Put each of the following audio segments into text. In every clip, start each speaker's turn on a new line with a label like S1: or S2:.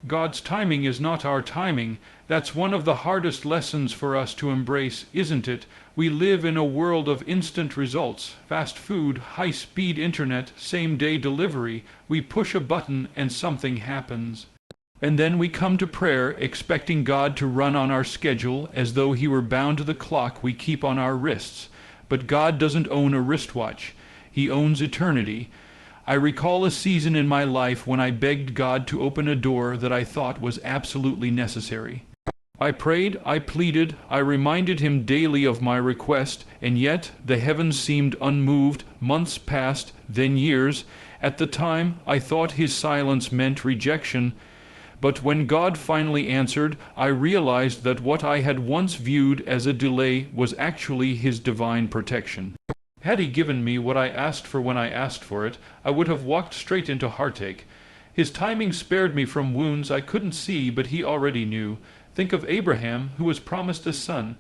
S1: God's timing is not our timing. That's one of the hardest lessons for us to embrace, isn't it? We live in a world of instant results, fast food, high-speed internet, same-day delivery. We push a button and something happens. And then we come to prayer expecting God to run on our schedule as though he were bound to the clock we keep on our wrists. But God doesn't own a wristwatch. He owns eternity. I recall a season in my life when I begged God to open a door that I thought was absolutely necessary. I prayed, I pleaded, I reminded him daily of my request, and yet the heavens seemed unmoved. Months passed, then years. At the time, I thought his silence meant rejection. But when God finally answered, I realized that what I had once viewed as a delay was actually his divine protection. Had he given me what I asked for when I asked for it, I would have walked straight into heartache. His timing spared me from wounds I couldn't see, but he already knew. Think of Abraham, who was promised a son.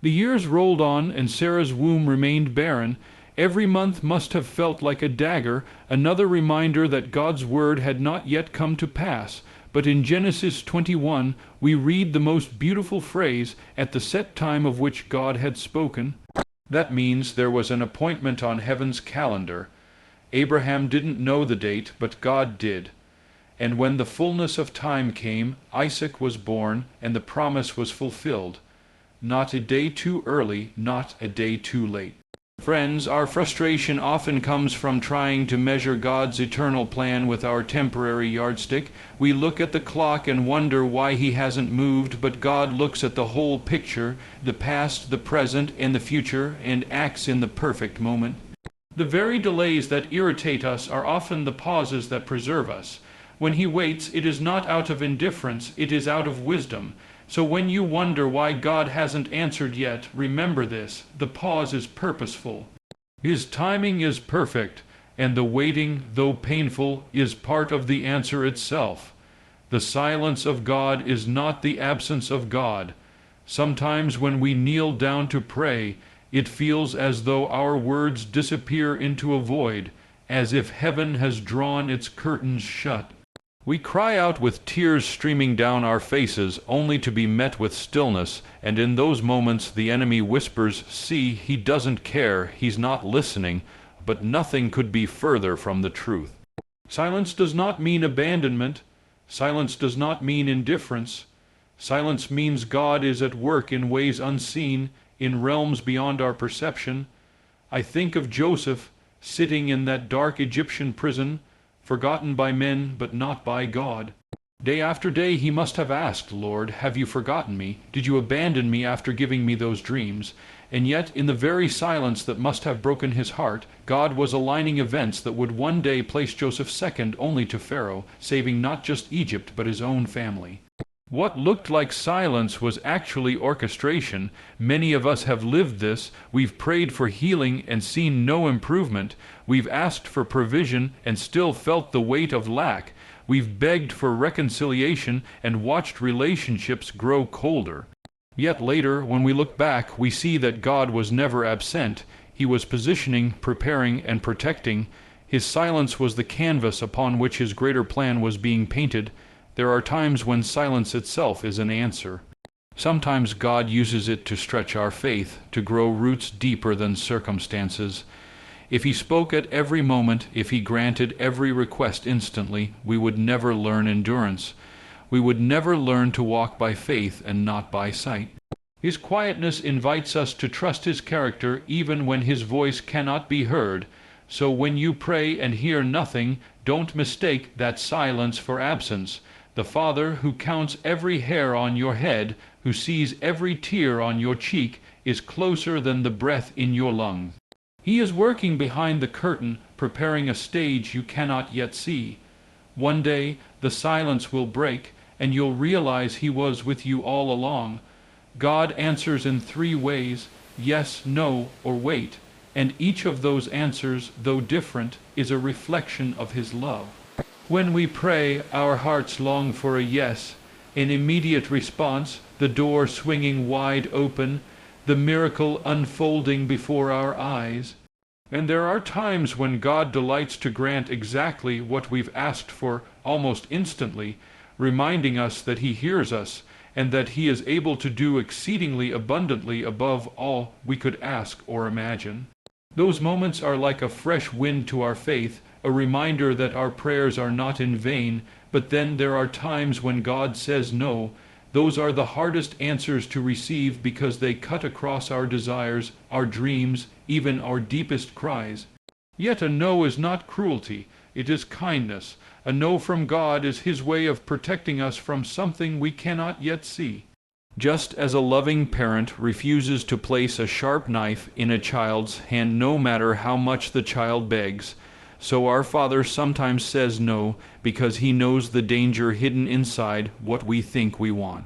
S1: The years rolled on, and Sarah's womb remained barren. Every month must have felt like a dagger, another reminder that God's word had not yet come to pass. But in Genesis 21, we read the most beautiful phrase, "at the set time of which God had spoken." That means there was an appointment on heaven's calendar. Abraham didn't know the date, but God did. And when the fullness of time came, Isaac was born, and the promise was fulfilled. Not a day too early, not a day too late. Friends, our frustration often comes from trying to measure God's eternal plan with our temporary yardstick. We look at the clock and wonder why he hasn't moved, but God looks at the whole picture, the past, the present, and the future, and acts in the perfect moment. The very delays that irritate us are often the pauses that preserve us. When he waits, it is not out of indifference, it is out of wisdom. So when you wonder why God hasn't answered yet, remember this: the pause is purposeful. His timing is perfect, and the waiting, though painful, is part of the answer itself. The silence of God is not the absence of God. Sometimes when we kneel down to pray, it feels as though our words disappear into a void, as if heaven has drawn its curtains shut. We cry out with tears streaming down our faces, only to be met with stillness, and in those moments the enemy whispers, "See, he doesn't care, he's not listening," but nothing could be further from the truth. Silence does not mean abandonment. Silence does not mean indifference. Silence means God is at work in ways unseen, in realms beyond our perception. I think of Joseph, sitting in that dark Egyptian prison, forgotten by men, but not by God. Day after day he must have asked, "Lord, have you forgotten me? Did you abandon me after giving me those dreams?" And yet, in the very silence that must have broken his heart, God was aligning events that would one day place Joseph second only to Pharaoh, saving not just Egypt, but his own family. What looked like silence was actually orchestration. Many of us have lived this. We've prayed for healing and seen no improvement. We've asked for provision and still felt the weight of lack. We've begged for reconciliation and watched relationships grow colder. Yet later, when we look back, we see that God was never absent. He was positioning, preparing, and protecting. His silence was the canvas upon which his greater plan was being painted. There are times when silence itself is an answer. Sometimes God uses it to stretch our faith, to grow roots deeper than circumstances. If he spoke at every moment, if he granted every request instantly, we would never learn endurance. We would never learn to walk by faith and not by sight. His quietness invites us to trust his character even when his voice cannot be heard. So when you pray and hear nothing, don't mistake that silence for absence. The Father, who counts every hair on your head, who sees every tear on your cheek, is closer than the breath in your lungs. He is working behind the curtain, preparing a stage you cannot yet see. One day, the silence will break, and you'll realize he was with you all along. God answers in three ways: yes, no, or wait. And each of those answers, though different, is a reflection of his love. When we pray, our hearts long for a yes, an immediate response, the door swinging wide open, the miracle unfolding before our eyes. And there are times when God delights to grant exactly what we've asked for almost instantly. reminding us that he hears us, and that he is able to do exceedingly abundantly above all we could ask or imagine. Those moments are like a fresh wind to our faith, a reminder that our prayers are not in vain. But then there are times when God says no. Those are the hardest answers to receive because they cut across our desires, our dreams, even our deepest cries. Yet a no is not cruelty, it is kindness. A no from God is his way of protecting us from something we cannot yet see. Just as a loving parent refuses to place a sharp knife in a child's hand no matter how much the child begs, so our Father sometimes says no because he knows the danger hidden inside what we think we want.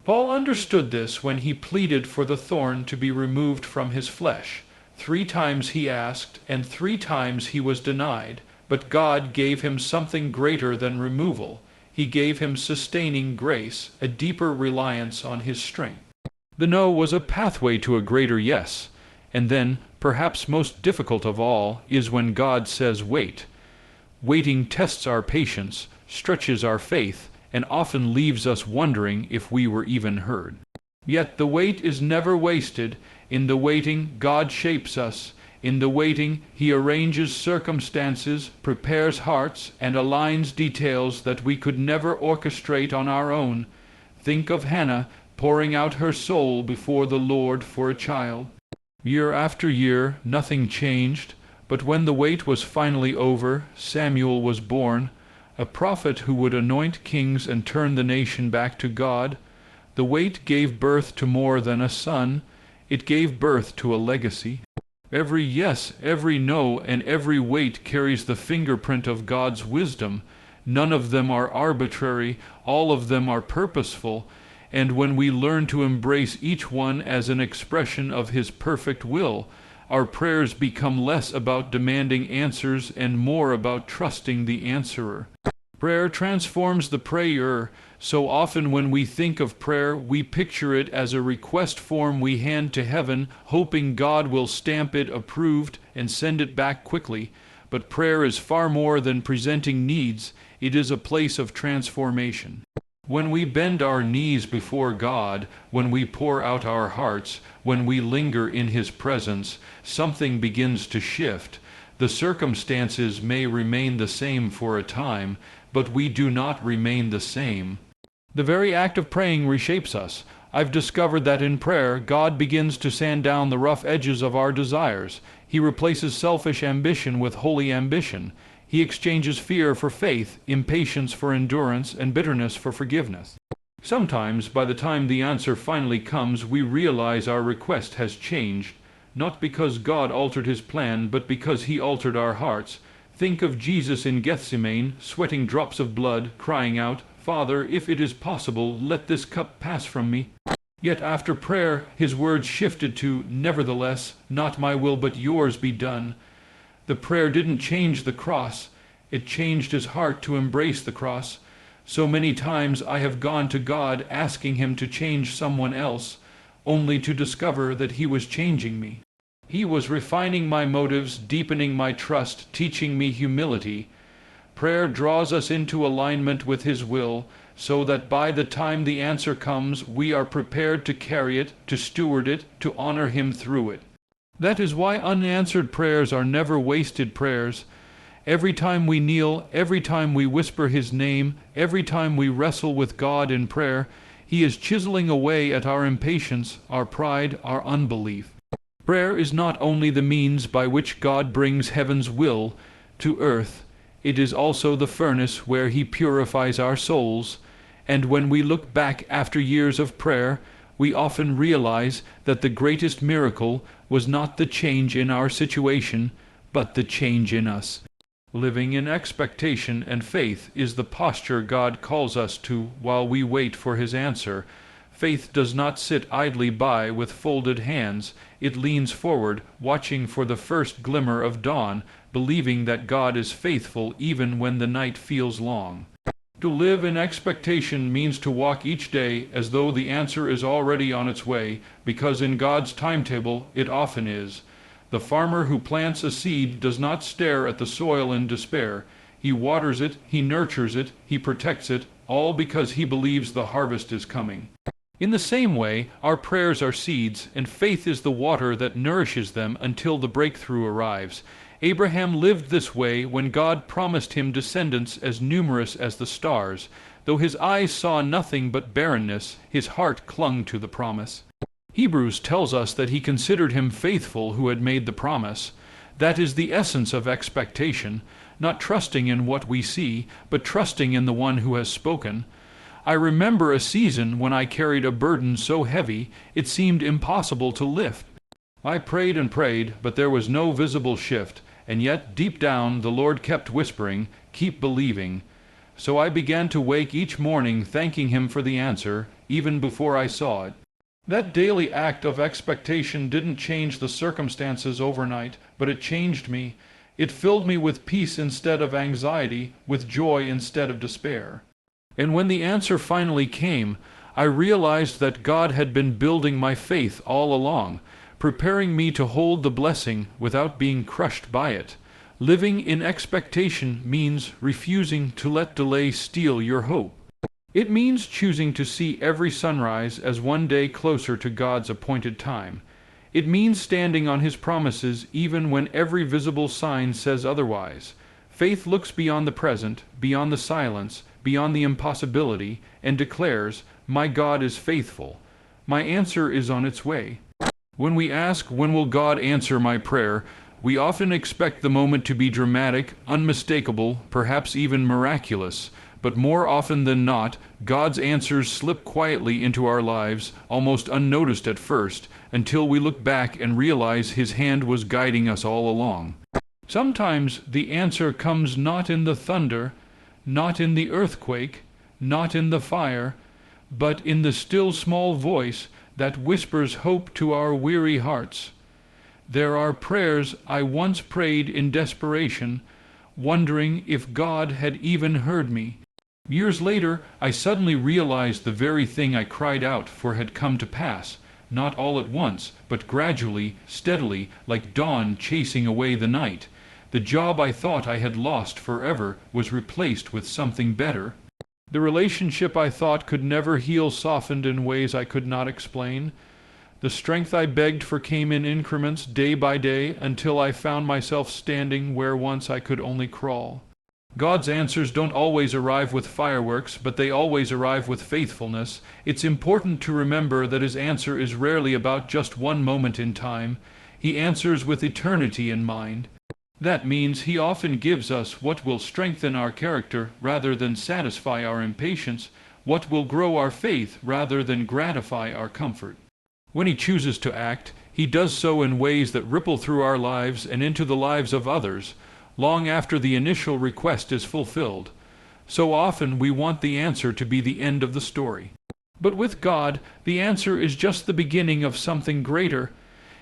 S1: Paul understood this when he pleaded for the thorn to be removed from his flesh. 3 times he asked, and 3 times he was denied. But God gave him something greater than removal. He gave him sustaining grace, a deeper reliance on his strength. The no was a pathway to a greater yes. And then, perhaps most difficult of all, is when God says wait. Waiting tests our patience, stretches our faith, and often leaves us wondering if we were even heard. Yet the wait is never wasted. In the waiting, God shapes us. In the waiting, he arranges circumstances, prepares hearts, and aligns details that we could never orchestrate on our own. Think of Hannah pouring out her soul before the Lord for a child. Year after year, nothing changed, but when the wait was finally over, Samuel was born, a prophet who would anoint kings and turn the nation back to God. The wait gave birth to more than a son. It gave birth to a legacy. Every yes, every no, and every wait carries the fingerprint of God's wisdom. None of them are arbitrary, all of them are purposeful, and when we learn to embrace each one as an expression of his perfect will, our prayers become less about demanding answers and more about trusting the answerer. Prayer transforms the prayer. So often when we think of prayer, we picture it as a request form we hand to heaven, hoping God will stamp it approved and send it back quickly. But prayer is far more than presenting needs. It is a place of transformation. When we bend our knees before God, when we pour out our hearts, when we linger in his presence, something begins to shift. The circumstances may remain the same for a time, but we do not remain the same. The very act of praying reshapes us. I've discovered that in prayer, God begins to sand down the rough edges of our desires. He replaces selfish ambition with holy ambition. He exchanges fear for faith, impatience for endurance, and bitterness for forgiveness. Sometimes, by the time the answer finally comes, we realize our request has changed, not because God altered his plan, but because he altered our hearts. Think of Jesus in Gethsemane, sweating drops of blood, crying out, "Father, if it is possible, let this cup pass from me." Yet after prayer, his words shifted to, "Nevertheless, not my will but yours be done." The prayer didn't change the cross. It changed his heart to embrace the cross. So many times I have gone to God asking him to change someone else, only to discover that he was changing me. He was refining my motives, deepening my trust, teaching me humility. Prayer draws us into alignment with his will, so that by the time the answer comes, we are prepared to carry it, to steward it, to honor him through it. That is why unanswered prayers are never wasted prayers. Every time we kneel, every time we whisper his name, every time we wrestle with God in prayer, he is chiseling away at our impatience, our pride, our unbelief. Prayer is not only the means by which God brings heaven's will to earth, it is also the furnace where he purifies our souls. And when we look back after years of prayer, we often realize that the greatest miracle was not the change in our situation, but the change in us. Living in expectation and faith is the posture God calls us to while we wait for his answer. Faith does not sit idly by with folded hands. It leans forward, watching for the first glimmer of dawn, believing that God is faithful even when the night feels long. To live in expectation means to walk each day as though the answer is already on its way, because in God's timetable it often is. The farmer who plants a seed does not stare at the soil in despair. He waters it, he nurtures it, he protects it, all because he believes the harvest is coming. In the same way, our prayers are seeds, and faith is the water that nourishes them until the breakthrough arrives. Abraham lived this way when God promised him descendants as numerous as the stars. Though his eyes saw nothing but barrenness, his heart clung to the promise. Hebrews tells us that he considered him faithful who had made the promise. That is the essence of expectation, not trusting in what we see, but trusting in the one who has spoken. I remember a season when I carried a burden so heavy it seemed impossible to lift. I prayed and prayed, but there was no visible shift, and yet deep down the Lord kept whispering, "Keep believing." So I began to wake each morning thanking him for the answer, even before I saw it. That daily act of expectation didn't change the circumstances overnight, but it changed me. It filled me with peace instead of anxiety, with joy instead of despair. And when the answer finally came, I realized that God had been building my faith all along, preparing me to hold the blessing without being crushed by it. Living in expectation means refusing to let delay steal your hope. It means choosing to see every sunrise as one day closer to God's appointed time. It means standing on His promises even when every visible sign says otherwise. Faith looks beyond the present, beyond the silence, beyond the impossibility, and declares, "My God is faithful. My answer is on its way." When we ask, "When will God answer my prayer?" we often expect the moment to be dramatic, unmistakable, perhaps even miraculous. But more often than not, God's answers slip quietly into our lives, almost unnoticed at first, until we look back and realize His hand was guiding us all along. Sometimes the answer comes not in the thunder, not in the earthquake, not in the fire, but in the still small voice that whispers hope to our weary hearts. There are prayers I once prayed in desperation, wondering if God had even heard me. Years later, I suddenly realized the very thing I cried out for had come to pass, not all at once, but gradually, steadily, like dawn chasing away the night. The job I thought I had lost forever was replaced with something better. The relationship I thought could never heal softened in ways I could not explain. The strength I begged for came in increments day by day until I found myself standing where once I could only crawl. God's answers don't always arrive with fireworks, but they always arrive with faithfulness. It's important to remember that His answer is rarely about just one moment in time. He answers with eternity in mind. That means He often gives us what will strengthen our character rather than satisfy our impatience, what will grow our faith rather than gratify our comfort. When He chooses to act, He does so in ways that ripple through our lives and into the lives of others, long after the initial request is fulfilled. So often we want the answer to be the end of the story. But with God, the answer is just the beginning of something greater.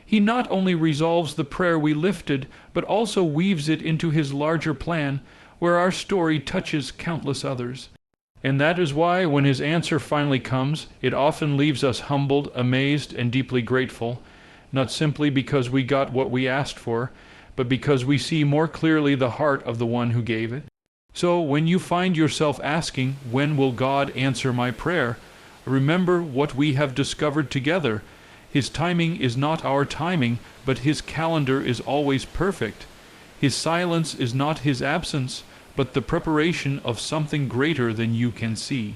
S1: He not only resolves the prayer we lifted, but also weaves it into His larger plan, where our story touches countless others. And that is why, when His answer finally comes, it often leaves us humbled, amazed, and deeply grateful, not simply because we got what we asked for, but because we see more clearly the heart of the one who gave it. So when you find yourself asking, "When will God answer my prayer?" remember what we have discovered together. His timing is not our timing, but His calendar is always perfect. His silence is not His absence, but the preparation of something greater than you can see.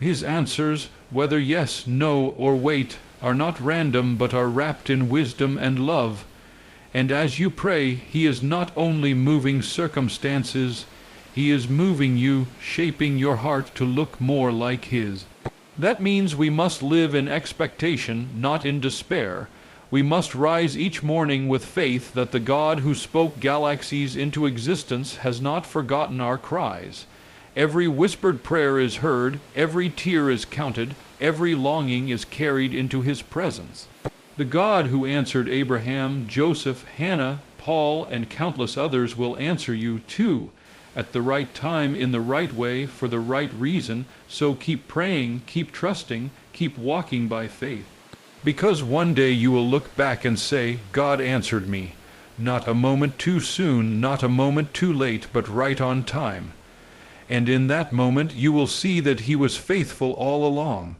S1: His answers, whether yes, no, or wait, are not random but are wrapped in wisdom and love. And as you pray, He is not only moving circumstances, He is moving you, shaping your heart to look more like His. That means we must live in expectation, not in despair. We must rise each morning with faith that the God who spoke galaxies into existence has not forgotten our cries. Every whispered prayer is heard, every tear is counted, every longing is carried into His presence. The God who answered Abraham, Joseph, Hannah, Paul, and countless others will answer you too, at the right time, in the right way, for the right reason. So keep praying, keep trusting, keep walking by faith. Because one day you will look back and say, "God answered me." Not a moment too soon, not a moment too late, but right on time. And in that moment you will see that he was faithful all along.